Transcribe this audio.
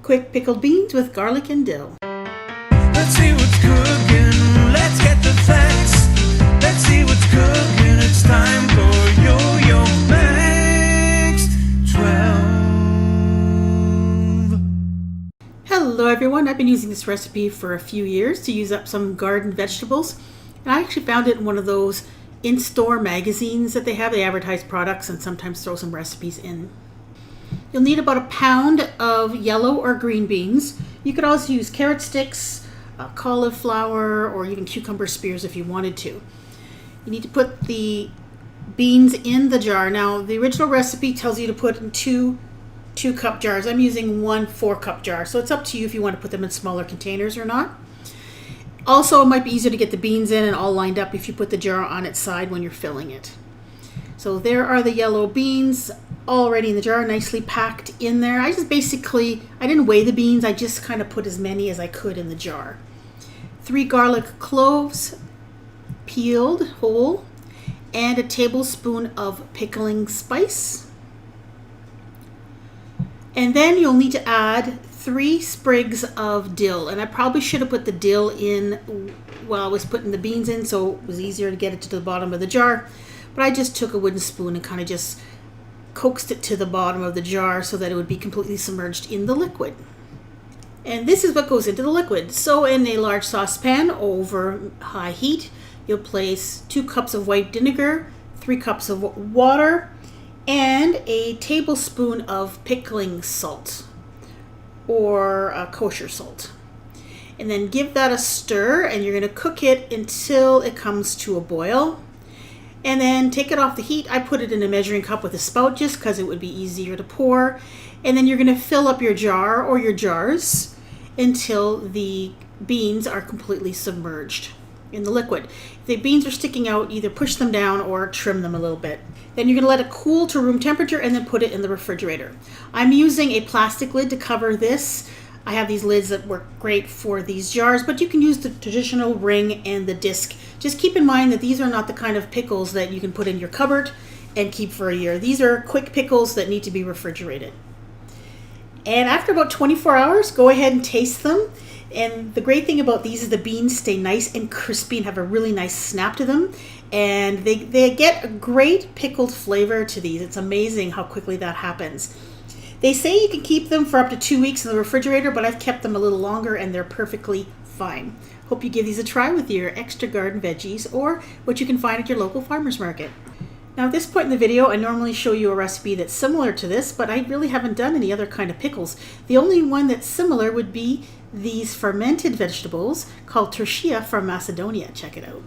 quick pickled beans with garlic and dill. Let's see what's cooking. Let's get the facts. Let's see what's cooking. It's time for Yo-Yo Max 12. Hello everyone, I've been using this recipe for a few years to use up some garden vegetables. And I actually found it in one of those in-store magazines that they have. They advertise products and sometimes throw some recipes in. You'll need about a pound of yellow or green beans. You could also use carrot sticks, cauliflower, or even cucumber spears if you wanted to. You need to put the beans in the jar. Now, the original recipe tells you to put in two 2-cup jars. I'm using one 4-cup jar, so it's up to you if you want to put them in smaller containers or not. Also, it might be easier to get the beans in and all lined up if you put the jar on its side when you're filling it. So there are the yellow beans already in the jar, nicely packed in there. I didn't weigh the beans, I just kind of put as many as I could in the jar. 3 garlic cloves, peeled whole, and a tablespoon of pickling spice. And then you'll need to add 3 sprigs of dill. And I probably should have put the dill in while I was putting the beans in, so it was easier to get it to the bottom of the jar. But I just took a wooden spoon and kind of just coaxed it to the bottom of the jar so that it would be completely submerged in the liquid. And this is what goes into the liquid. So in a large saucepan over high heat, you'll place 2 cups of white vinegar, 3 cups of water, and a tablespoon of pickling salt or kosher salt. And then give that a stir, and you're going to cook it until it comes to a boil. And then take it off the heat. I put it in a measuring cup with a spout just because it would be easier to pour. And then you're going to fill up your jar or your jars until the beans are completely submerged in the liquid. If the beans are sticking out, either push them down or trim them a little bit. Then you're going to let it cool to room temperature and then put it in the refrigerator. I'm using a plastic lid to cover this. I have these lids that work great for these jars, but you can use the traditional ring and the disc. Just keep in mind that these are not the kind of pickles that you can put in your cupboard and keep for a year. These are quick pickles that need to be refrigerated. And after about 24 hours, go ahead and taste them. And the great thing about these is the beans stay nice and crispy and have a really nice snap to them. And they get a great pickled flavor to these. It's amazing how quickly that happens. They say you can keep them for up to 2 weeks in the refrigerator, but I've kept them a little longer and they're perfectly fine. Hope you give these a try with your extra garden veggies or what you can find at your local farmer's market. Now at this point in the video, I normally show you a recipe that's similar to this, but I really haven't done any other kind of pickles. The only one that's similar would be these fermented vegetables called tortilla from Macedonia. Check it out.